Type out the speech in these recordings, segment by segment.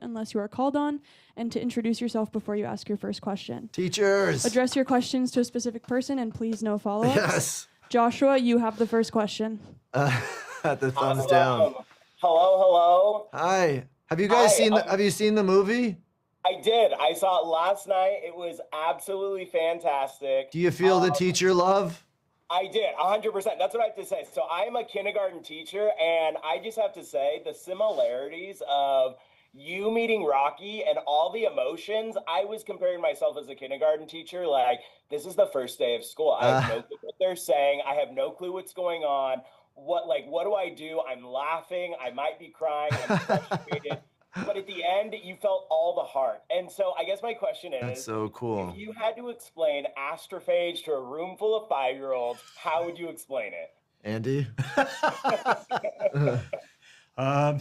unless you are called on, and to introduce yourself before you ask your first question. Teachers! Address your questions to a specific person, and please no follow-ups. Yes! Joshua, you have the first question. The thumbs down. Hello. Hi. Have you guys have you seen the movie? I did. I saw it last night. It was absolutely fantastic. Do you feel the teacher love? I did, 100%. That's what I have to say. So I am a kindergarten teacher, and I just have to say the similarities of you meeting Rocky and all the emotions. I was comparing myself as a kindergarten teacher, like, this is the first day of school. I have no clue what they're saying. I have no clue what's going on. What do I do? I'm laughing. I might be crying. I'm frustrated. But at the end, you felt all the heart. And so I guess my question is, that's so cool. If you had to explain astrophage to a room full of 5-year-olds, how would you explain it? Andy? I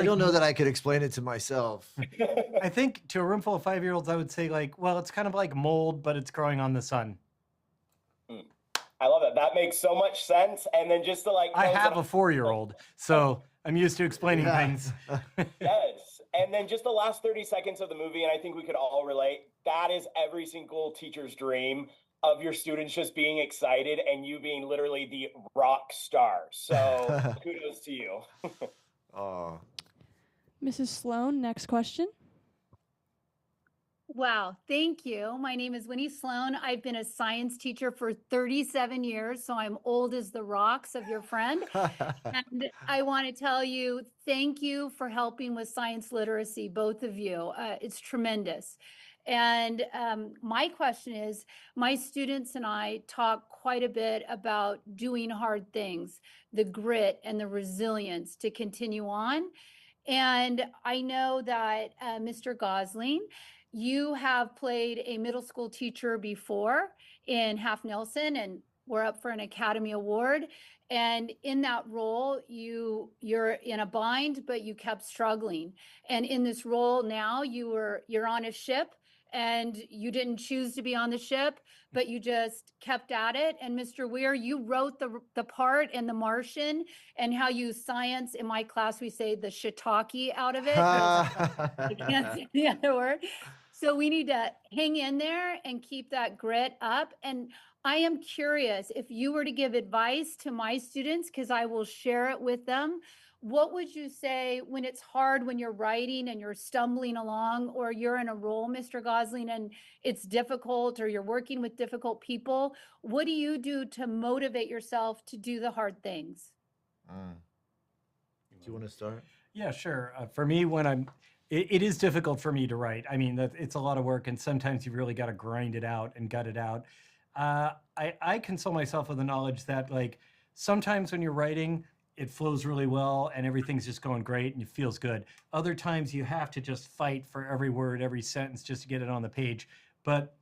don't know that I could explain it to myself. I think to a room full of 5-year-olds, I would say it's kind of like mold, but it's growing on the sun. I love it. That makes so much sense. And then just to I have a 4-year-old, so I'm used to explaining things. Yes. And then just the last 30 seconds of the movie, and I think we could all relate, that is every single teacher's dream of your students just being excited and you being literally the rock star. So kudos to you. Oh. Mrs. Sloan, next question. Wow, thank you. My name is Winnie Sloan. I've been a science teacher for 37 years, so I'm old as the rocks of your friend. And I want to tell you, thank you for helping with science literacy, both of you. It's tremendous. And my question is, my students and I talk quite a bit about doing hard things, the grit and the resilience to continue on. And I know that Mr. Gosling, you have played a middle school teacher before in Half Nelson, and we're up for an Academy Award. And in that role, you're in a bind, but you kept struggling. And in this role now, you're on a ship, and you didn't choose to be on the ship, but you just kept at it. And Mr. Weir, you wrote the part in The Martian, and how you science, in my class, we say the shiitake out of it. I can't say the other word. So we need to hang in there and keep that grit up. And I am curious, if you were to give advice to my students, because I will share it with them, what would you say when it's hard, when you're writing and you're stumbling along, or you're in a role, Mr. Gosling, and it's difficult, or you're working with difficult people? What do you do to motivate yourself to do the hard things? Do you want to start? Yeah, sure. For me, it is difficult for me to write. I mean, it's a lot of work, and sometimes you've really got to grind it out and gut it out. I console myself with the knowledge that, sometimes when you're writing, it flows really well and everything's just going great and it feels good. Other times you have to just fight for every word, every sentence just to get it on the page. But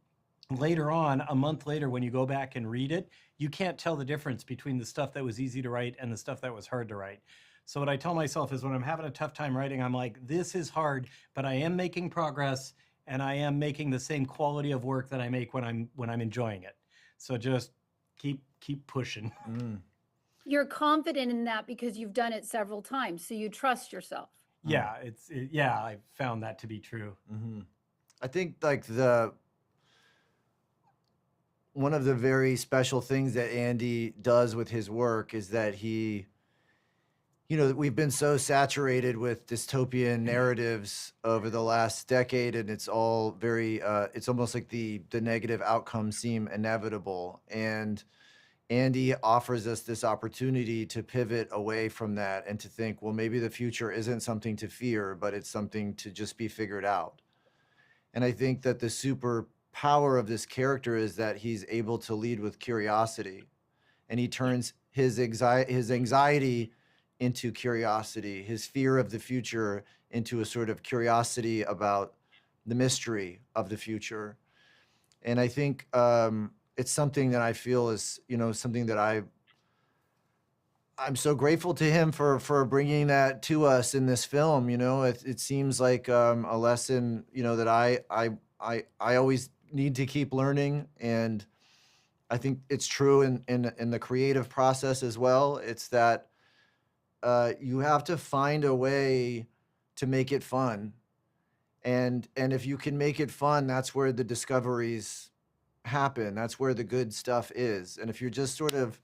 later on, a month later, when you go back and read it, you can't tell the difference between the stuff that was easy to write and the stuff that was hard to write. So what I tell myself is, when I'm having a tough time writing, I'm like, this is hard, but I am making progress, and I am making the same quality of work that I make when I'm enjoying it. So just keep pushing. You're confident in that because you've done it several times, so you trust yourself. Yeah, I found that to be true. Mm-hmm. I think one of the very special things that Andy does with his work is that he, we've been so saturated with dystopian narratives over the last decade, and it's all very, it's almost like the negative outcomes seem inevitable. And Andy offers us this opportunity to pivot away from that and to think, well, maybe the future isn't something to fear, but it's something to just be figured out. And I think that the superpower of this character is that he's able to lead with curiosity, and he turns his anxiety into curiosity, his fear of the future into a sort of curiosity about the mystery of the future. And I think it's something that I feel is, something that I'm so grateful to him for bringing that to us in this film. It seems like a lesson, that I always need to keep learning. And I think it's true in the creative process as well. It's that you have to find a way to make it fun. And if you can make it fun, that's where the discoveries happen. That's where the good stuff is. And if you're just sort of,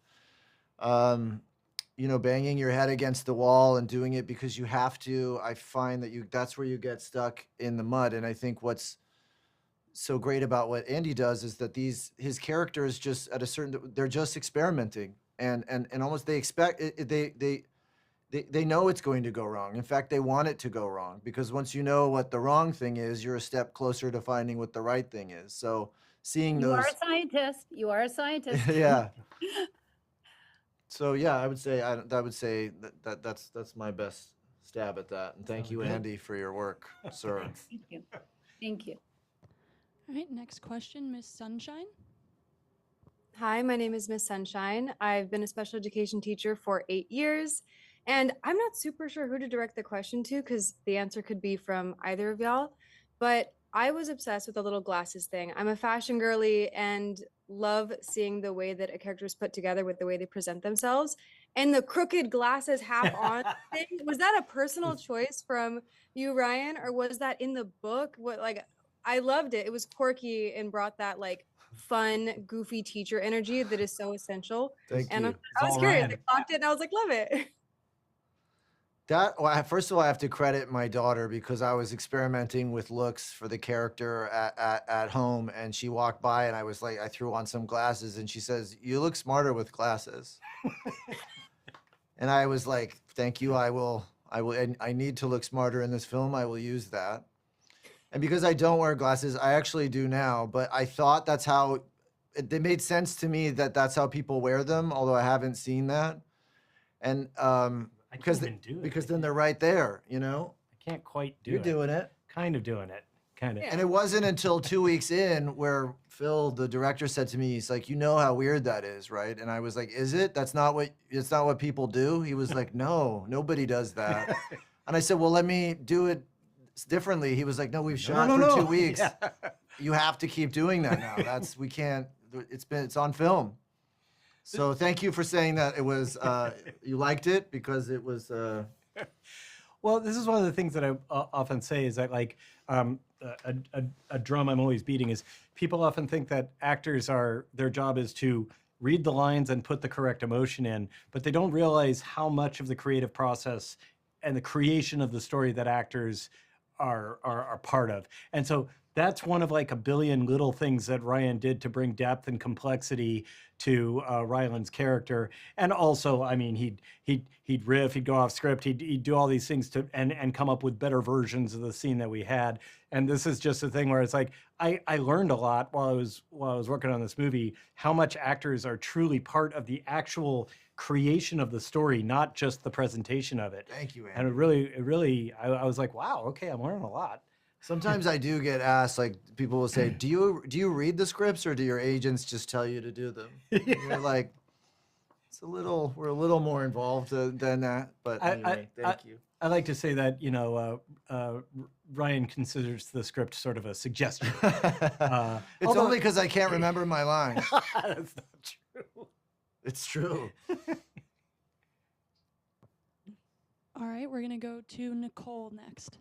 banging your head against the wall and doing it because you have to, I find that that's where you get stuck in the mud. And I think what's so great about what Andy does is that his characters just at a certain, they're just experimenting and almost they expect they know it's going to go wrong. In fact, they want it to go wrong because once you know what the wrong thing is, you're a step closer to finding what the right thing is. So seeing You those, are a scientist. You are a scientist. yeah. So yeah, I would say that's my best stab at that. And thank Sounds you, good. Andy, for your work, sir. Thank you. Thank you. All right, next question, Miss Sunshine. Hi, my name is Miss Sunshine. I've been a special education teacher for 8 years, and I'm not super sure who to direct the question to because the answer could be from either of y'all. But I was obsessed with the little glasses thing. I'm a fashion girly and love seeing the way that a character is put together with the way they present themselves. And the crooked glasses half on thing, was that a personal choice from you, Ryan, or was that in the book? I loved it. It was quirky and brought that like fun, goofy teacher energy that is so essential. Thank And you. I was all curious. Ryan. I clocked it and I was like, love it. First of all, I have to credit my daughter because I was experimenting with looks for the character at home, and she walked by, and I threw on some glasses, and she says, "You look smarter with glasses." And I was like, "Thank you. I will. And I need to look smarter in this film. I will use that." And because I don't wear glasses, I actually do now. But I thought that's how it made sense to me that that's how people wear them, although I haven't seen that. And I can't even do it. because then they're right there, you know. I can't quite do You're it. doing it. Kind of doing it. Kind of. Yeah. And it wasn't until 2 weeks in where Phil, the director, said to me, he's like, "You know how weird that is, right?" And I was like, "Is it? It's not what people do." He was like, "No, nobody does that." And I said, "Well, let me do it differently." He was like, "No, we've shot for 2 weeks. Yeah. You have to keep doing that now. We can't, it's on film." So thank you for saying that it was, you liked it because it was, Well, this is one of the things that I often say is that like a drum I'm always beating is people often think that actors their job is to read the lines and put the correct emotion in, but they don't realize how much of the creative process and the creation of the story that actors are part of. And so that's one of like a billion little things that Ryan did to bring depth and complexity to Ryland's character. And also, I mean, he'd riff, he'd go off script, he'd do all these things to and come up with better versions of the scene that we had. And this is just a thing where it's like I learned a lot while I was working on this movie, how much actors are truly part of the actual creation of the story, not just the presentation of it. thank you, Andy. And it really, I was like, wow, okay, I'm learning a lot. Sometimes I do get asked, like people will say, do you read the scripts or do your agents just tell you to do them? And you're like, we're a little more involved than that. But anyway, thank you. I like to say that, Ryan considers the script sort of a suggestion. It's although- only because I can't remember my lines. That's not true. It's true. All right, we're going to go to Nicole next.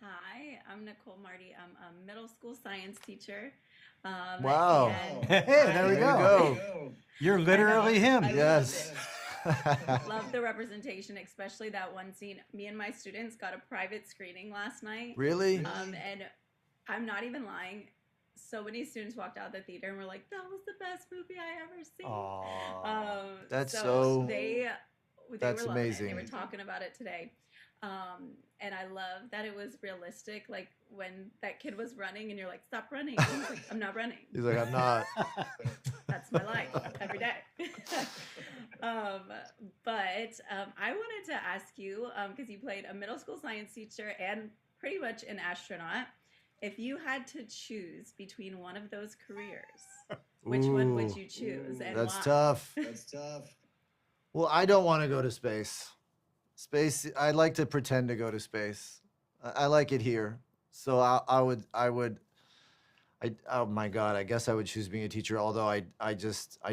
Hi, I'm Nicole Marty. I'm a middle school science teacher. Wow. and Hey, there we There you go. go. You're literally him. I Yes. love the representation, especially that one scene. Me and my students got a private screening last night. Really? And I'm not even lying. So many students walked out of the theater and were like, "That was the best movie I ever seen." Aw. That's they that's were loving amazing. it. They were talking about it today. And I love that it was realistic. Like when that kid was running and you're like, "Stop running." And he's like, "I'm not running." He's like, I'm not. That's my life every day. I wanted to ask you, because you played a middle school science teacher and pretty much an astronaut, if you had to choose between one of those careers, which one would you choose and That's why? tough. Well, I don't want to go to space. I'd like to pretend to go to space. I like it here. So I Oh my God, I guess I would choose being a teacher, although I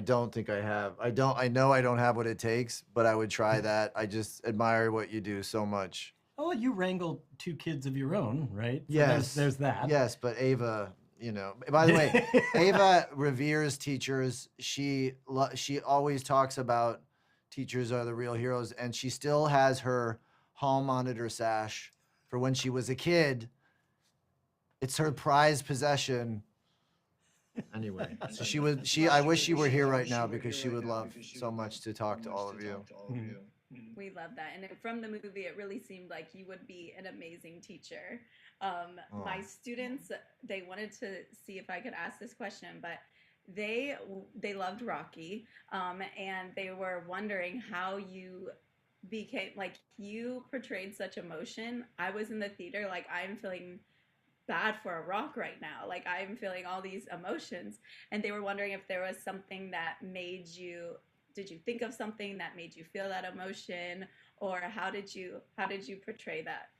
don't think I have. I know I don't have what it takes, but I would try that. I just admire what you do so much. Oh, you wrangle 2 kids of your own, right? So Yes. there's that. Yes, but Ava, by the way, Ava reveres teachers. She always talks about teachers are the real heroes, and she still has her hall monitor sash for when she was a kid. It's her prized possession. Anyway, so I wish she were here right now because she would love so much to talk to all of you. We love that. And from the movie, it really seemed like you would be an amazing teacher. My students, they wanted to see if I could ask this question, but they loved Rocky, and they were wondering how you became, like, you portrayed such emotion. I was in the theater, like, I'm feeling bad for a rock right now. Like, I'm feeling all these emotions. And they were wondering if there was something that made you, did you think of something that made you feel that emotion, or how did you portray that?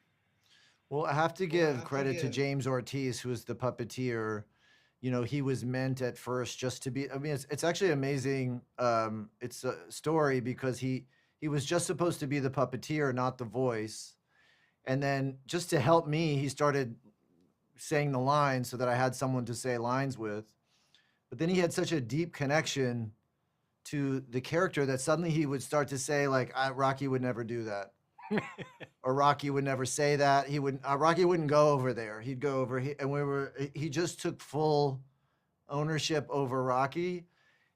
Well, I have to give credit to James Ortiz, who is the puppeteer. He was meant at first just to be, I mean, it's actually amazing. It's a story because he was just supposed to be the puppeteer, not the voice. And then just to help me, he started saying the lines so that I had someone to say lines with. But then he had such a deep connection to the character that suddenly he would start to say, like, Rocky would never do that. Or Rocky would never say that. Rocky wouldn't go over there. He'd go over here. And he just took full ownership over Rocky.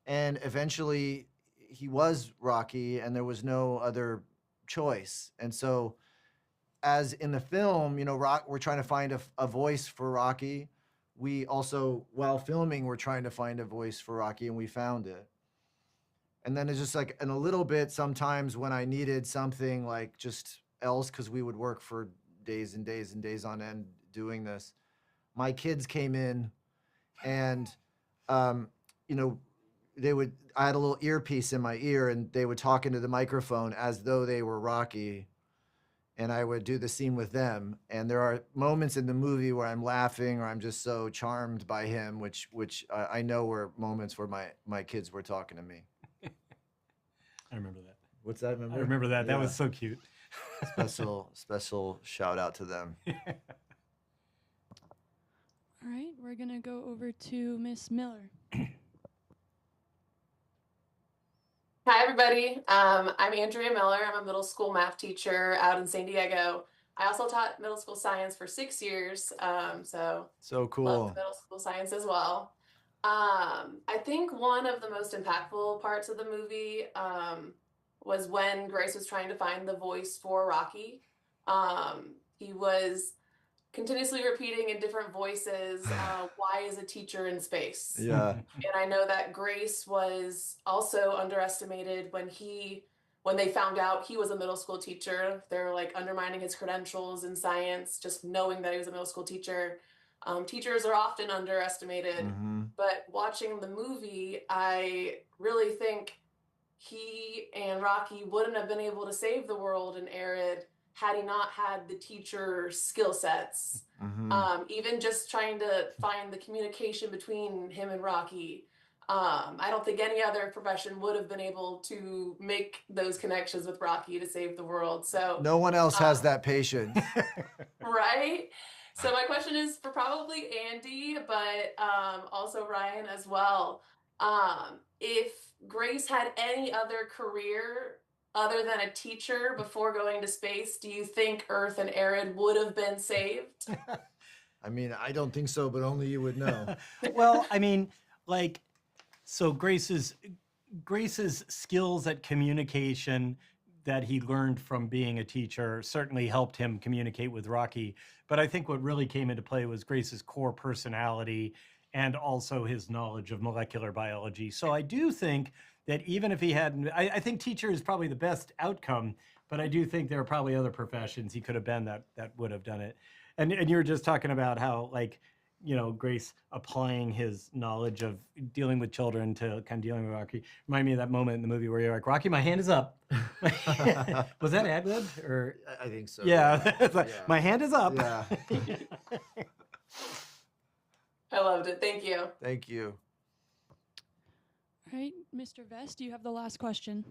And eventually he was Rocky and there was no other choice. And so as in the film, we're trying to find a voice for Rocky. We also, while filming, we're trying to find a voice for Rocky, and we found it. And then it's just like, in a little bit, sometimes when I needed something like just else, because we would work for days and days and days on end doing this, my kids came in and, I had a little earpiece in my ear and they would talk into the microphone as though they were Rocky. And I would do the scene with them. And there are moments in the movie where I'm laughing or I'm just so charmed by him, which I know were moments where my kids were talking to me. I remember that. What's that? I remember that. That was so cute. Special shout out to them. All right, we're gonna go over to Miss Miller. Hi, everybody. I'm Andrea Miller. I'm a middle school math teacher out in San Diego. I also taught middle school science for 6 years, so cool. love the middle school science as well. I think one of the most impactful parts of the movie was when Grace was trying to find the voice for Rocky. He was continuously repeating in different voices, why is a teacher in space? Yeah. And I know that Grace was also underestimated when they found out he was a middle school teacher. They were like undermining his credentials in science, just knowing that he was a middle school teacher. Teachers are often underestimated, but watching the movie, I really think he and Rocky wouldn't have been able to save the world in Arid had he not had the teacher skill sets. Even just trying to find the communication between him and Rocky. I don't think any other profession would have been able to make those connections with Rocky to save the world. So no one else has that patience. Right? So my question is for probably Andy, but also Ryan as well. If Grace had any other career other than a teacher before going to space, do you think Earth and Arid would have been saved? I mean, I don't think so, but only you would know. Well, I mean, like, so Grace's skills at communication that he learned from being a teacher certainly helped him communicate with Rocky. But I think what really came into play was Grace's core personality and also his knowledge of molecular biology. So I do think that even if he hadn't, I think teacher is probably the best outcome, but I do think there are probably other professions he could have been that would have done it. And you were just talking about how, like, Grace applying his knowledge of dealing with children to kind of dealing with Rocky. Remind me of that moment in the movie where you're like, Rocky, my hand is up. Was that ad lib? Or I think so. Yeah. It's like, Yeah. my hand is up. Yeah. I loved it. Thank you. Thank you. All right, Mr. Vest, you have the last question.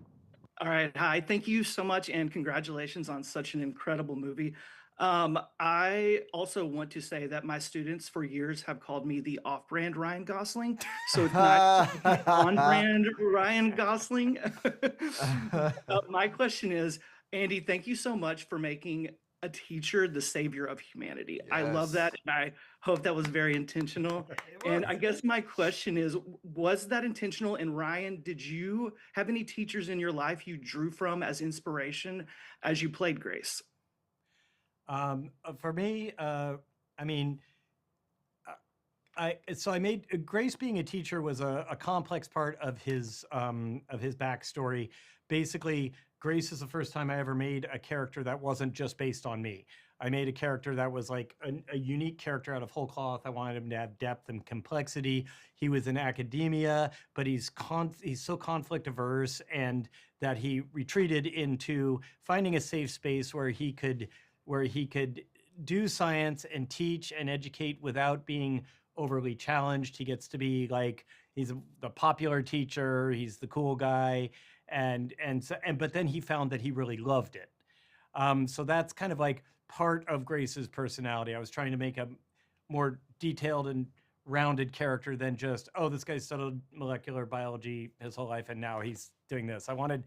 All right. Hi. Thank you so much, and congratulations on such an incredible movie. I also want to say that my students for years have called me the off-brand Ryan Gosling. So it's not on-brand Ryan Gosling. My question is, Andy, thank you so much for making a teacher the savior of humanity. I love that, and I hope that was very intentional. And I guess my question is, was that intentional? And Ryan, did you have any teachers in your life you drew from as inspiration as you played Grace? For me, I mean, I made Grace being a teacher was a complex part of his backstory. Basically, Grace is the first time I ever made a character that wasn't just based on me. I made a character that was like a unique character out of whole cloth. I wanted him to have depth and complexity. He was in academia, but he's so conflict averse, and that he retreated into finding a safe space where he could do science and teach and educate without being overly challenged. He gets to be like, he's the popular teacher, he's the cool guy, but then he found that he really loved it. So that's kind of like part of Grace's personality. I was trying to make a more detailed and rounded character than just, oh, this guy studied molecular biology his whole life and now he's doing this. I wanted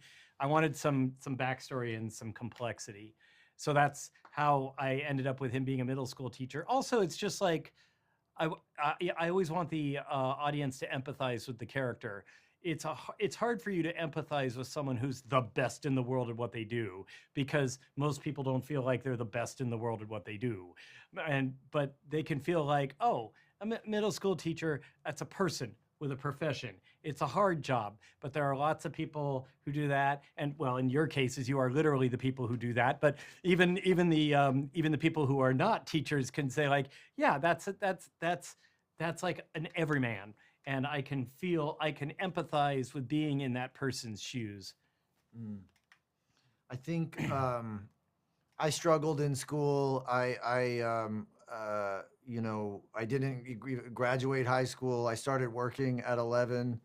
some backstory and some complexity. So that's how I ended up with him being a middle school teacher. Also, it's just like, I always want the audience to empathize with the character. It's hard for you to empathize with someone who's the best in the world at what they do, because most people don't feel like they're the best in the world at what they do. But they can feel like, oh, a middle school teacher, that's a person with a profession. It's a hard job, but there are lots of people who do that. And well, in your cases, you are literally the people who do that. But even the people who are not teachers can say like, yeah, that's like an everyman. And I can empathize with being in that person's shoes. I think I struggled in school. I didn't graduate high school. I started working at 11.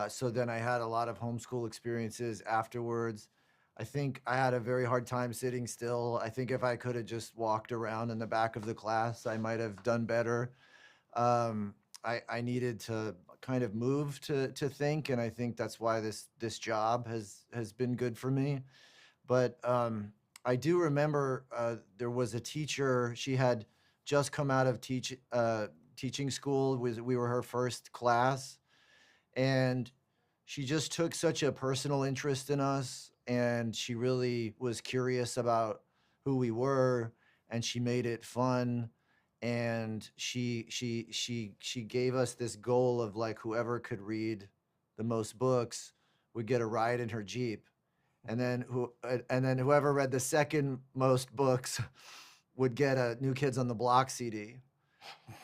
So then I had a lot of homeschool experiences afterwards. I think I had a very hard time sitting still. I think if I could have just walked around in the back of the class, I might have done better. I needed to kind of move to think, and I think that's why this job has been good for me. But I do remember there was a teacher. She had just come out of teaching school. We were her first class, and she just took such a personal interest in us, and she really was curious about who we were, and she made it fun. And she gave us this goal of like, whoever could read the most books would get a ride in her Jeep. And then whoever read the second most books would get a New Kids on the Block CD.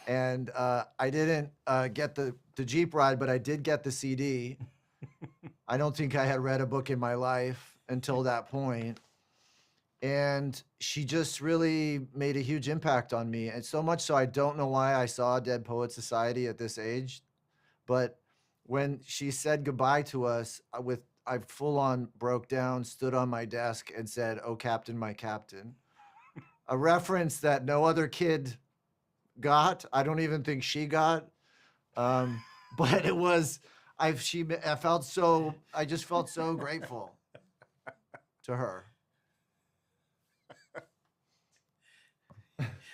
And I didn't get the Jeep ride, but I did get the CD. I don't think I had read a book in my life until that point. And she just really made a huge impact on me. And so much so, I don't know why I saw Dead Poet Society at this age. But when she said goodbye to us, I full on broke down, stood on my desk and said, "Oh, Captain, my Captain." A reference that no other kid got. I don't even think she got. But it was, I just felt so grateful to her.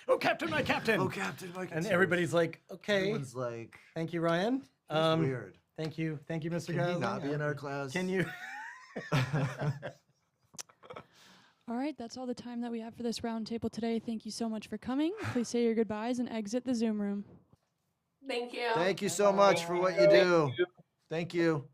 Oh, Captain, my Captain. Oh, Captain, my Captain. And everybody's like, okay. Everyone's like, thank you, Ryan. weird. Thank you, Mr. Can Gosling. he not be in our class? Can you? All right, that's all the time that we have for this roundtable today. Thank you so much for coming. Please say your goodbyes and exit the Zoom room. Thank you. Thank you so much for what you do. Thank you.